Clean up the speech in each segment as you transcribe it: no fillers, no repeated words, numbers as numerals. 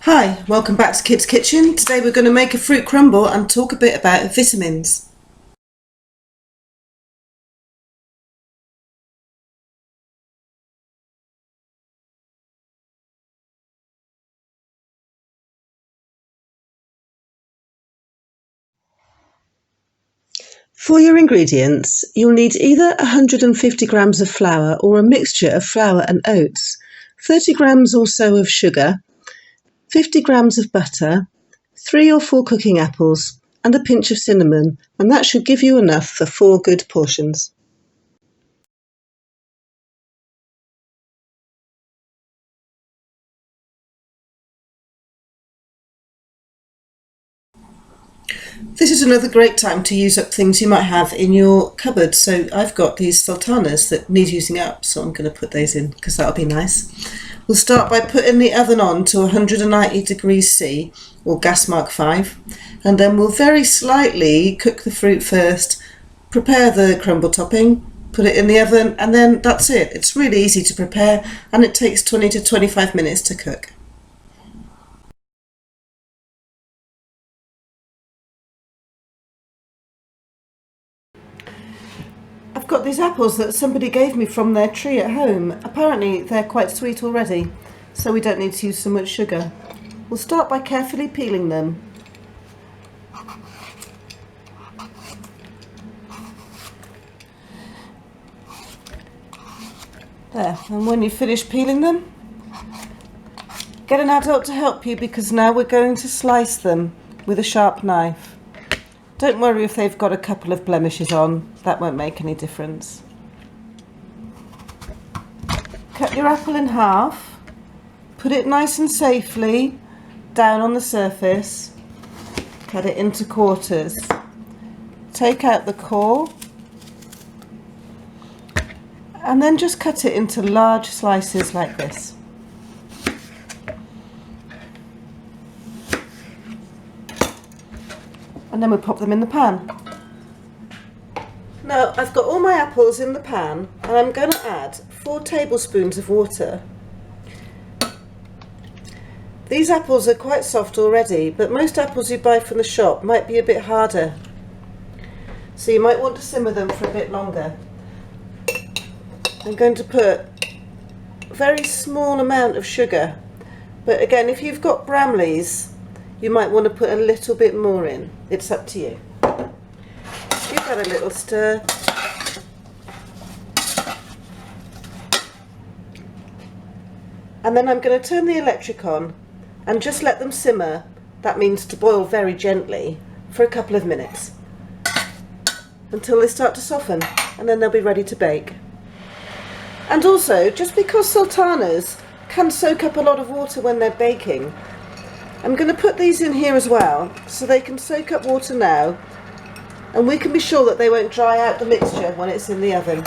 Hi, welcome back to Kids Kitchen. Today we're going to make a fruit crumble and talk a bit about vitamins. For your ingredients, you'll need either 150 grams of flour or a mixture of flour and oats, 30 grams or so of sugar, 50 grams of butter, 3 or 4 cooking apples, and a pinch of cinnamon, and that should give you enough for 4 good portions. This is another great time to use up things you might have in your cupboard. So I've got these sultanas that need using up, so I'm going to put those in because that'll be nice. We'll start by putting the oven on to 190 degrees C or gas mark 5, and then we'll very slightly cook the fruit first, prepare the crumble topping, put it in the oven, and then that's it. It's really easy to prepare and it takes 20 to 25 minutes to cook. I've got these apples that somebody gave me from their tree at home. Apparently they're quite sweet already, so we don't need to use so much sugar. We'll start by carefully peeling them. There, and when you finish peeling them, get an adult to help you because now we're going to slice them with a sharp knife. Don't worry if they've got a couple of blemishes on, that won't make any difference. Cut your apple in half, put it nice and safely down on the surface, cut it into quarters. Take out the core and then just cut it into large slices like this. And then we'll pop them in the pan. Now I've got all my apples in the pan and I'm going to add 4 tablespoons of water. These apples are quite soft already, but most apples you buy from the shop might be a bit harder. So you might want to simmer them for a bit longer. I'm going to put a very small amount of sugar, but again, if you've got Bramleys, you might want to put a little bit more in. It's up to you. Give that a little stir. And then I'm going to turn the electric on and just let them simmer. That means to boil very gently for a couple of minutes until they start to soften, and then they'll be ready to bake. And also, just because sultanas can soak up a lot of water when they're baking, I'm going to put these in here as well so they can soak up water now, and we can be sure that they won't dry out the mixture when it's in the oven.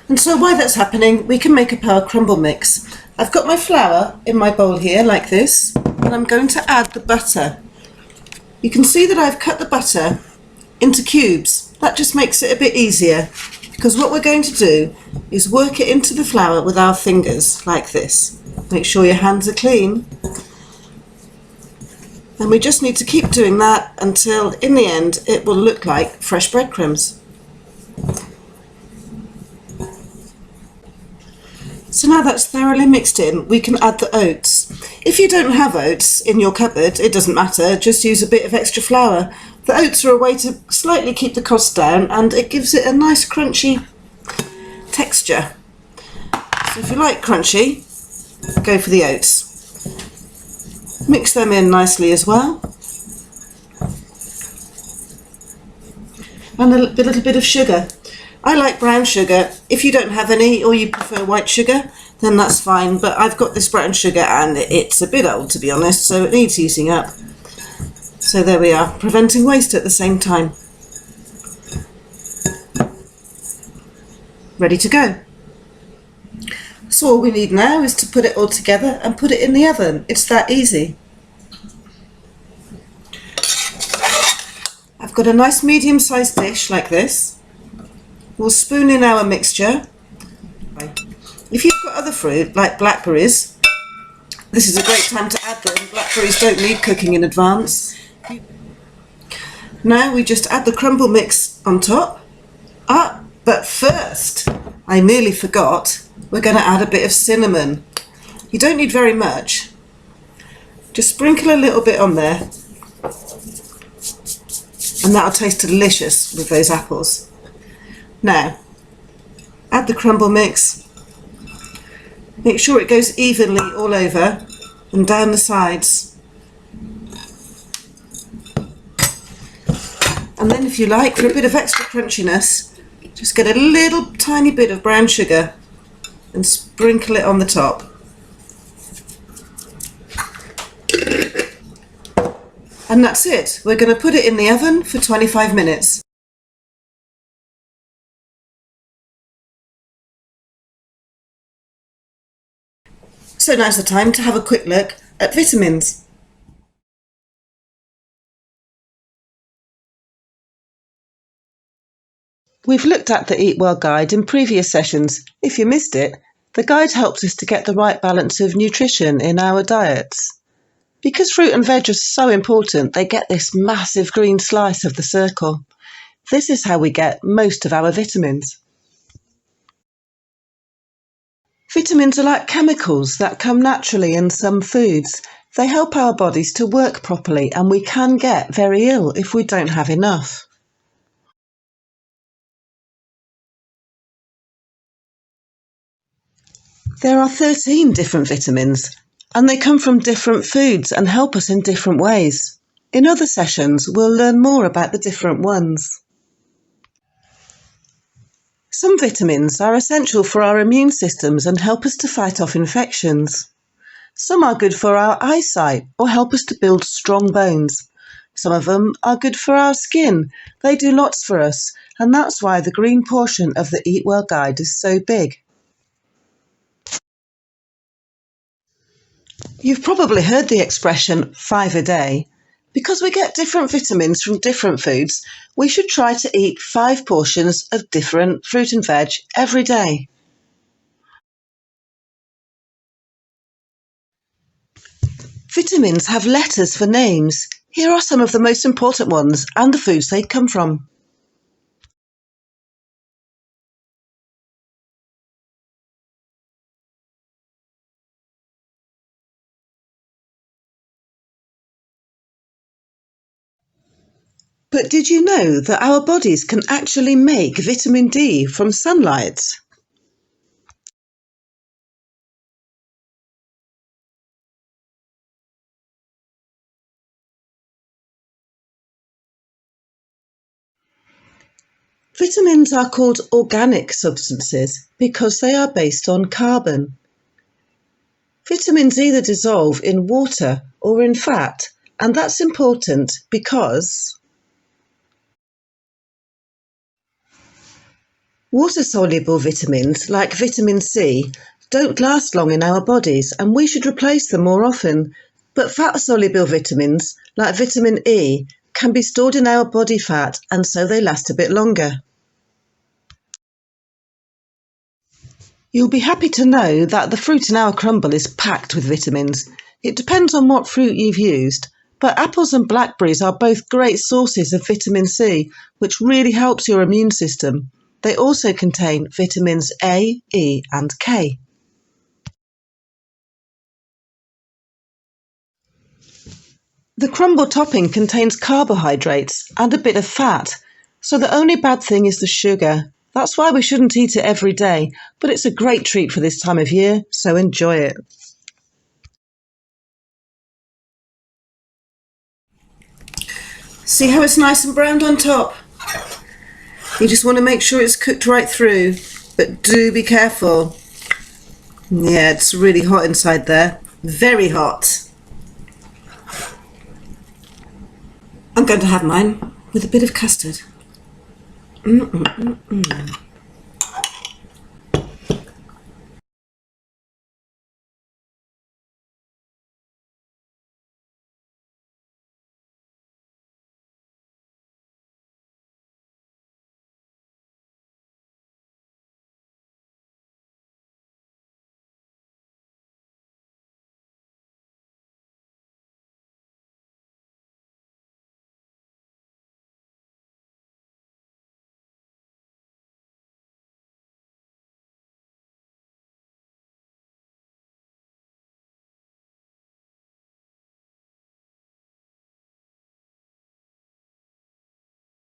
And so while that's happening, we can make up our crumble mix. I've got my flour in my bowl here like this, and I'm going to add the butter. You can see that I've cut the butter into cubes. That just makes it a bit easier, because what we're going to do is work it into the flour with our fingers like this. Make sure your hands are clean. And we just need to keep doing that until in the end it will look like fresh breadcrumbs. So now that's thoroughly mixed in, we can add the oats. If you don't have oats in your cupboard, it doesn't matter, just use a bit of extra flour. The oats are a way to slightly keep the cost down, and it gives it a nice crunchy texture. So if you like crunchy, go for the oats. Mix them in nicely as well. And a little bit of sugar. I like brown sugar. If you don't have any or you prefer white sugar, then that's fine, but I've got this brown sugar and it's a bit old, to be honest, so it needs using up. So there we are, preventing waste at the same time. Ready to go. So all we need now is to put it all together and put it in the oven. It's that easy. I've got a nice medium-sized dish like this. We'll spoon in our mixture. If you've got other fruit like blackberries, this is a great time to add them. Blackberries don't need cooking in advance. Now we just add the crumble mix on top. But first, I nearly forgot, we're going to add a bit of cinnamon. You don't need very much. Just sprinkle a little bit on there. And that'll taste delicious with those apples. Now, add the crumble mix. Make sure it goes evenly all over and down the sides. And then if you like, for a bit of extra crunchiness, just get a little tiny bit of brown sugar and sprinkle it on the top. And that's it. We're going to put it in the oven for 25 minutes. So now's the time to have a quick look at vitamins. We've looked at the Eat Well guide in previous sessions. If you missed it, the guide helps us to get the right balance of nutrition in our diets. Because fruit and veg are so important, they get this massive green slice of the circle. This is how we get most of our vitamins. Vitamins are like chemicals that come naturally in some foods. They help our bodies to work properly, and we can get very ill if we don't have enough. There are 13 different vitamins, and they come from different foods and help us in different ways. In other sessions, we'll learn more about the different ones. Some vitamins are essential for our immune systems and help us to fight off infections. Some are good for our eyesight or help us to build strong bones. Some of them are good for our skin. They do lots for us, and that's why the green portion of the Eat Well guide is so big. You've probably heard the expression 5 a day. Because we get different vitamins from different foods, we should try to eat 5 portions of different fruit and veg every day. Vitamins have letters for names. Here are some of the most important ones and the foods they come from. But did you know that our bodies can actually make vitamin D from sunlight? Vitamins are called organic substances because they are based on carbon. Vitamins either dissolve in water or in fat, and that's important because water-soluble vitamins, like vitamin C, don't last long in our bodies and we should replace them more often. But fat-soluble vitamins, like vitamin E, can be stored in our body fat and so they last a bit longer. You'll be happy to know that the fruit in our crumble is packed with vitamins. It depends on what fruit you've used, but apples and blackberries are both great sources of vitamin C, which really helps your immune system. They also contain vitamins A, E and K. The crumble topping contains carbohydrates and a bit of fat, so the only bad thing is the sugar. That's why we shouldn't eat it every day, but it's a great treat for this time of year, so enjoy it. See how it's nice and browned on top? You just want to make sure it's cooked right through, but do be careful. Yeah, it's really hot inside there. Very hot. I'm going to have mine with a bit of custard.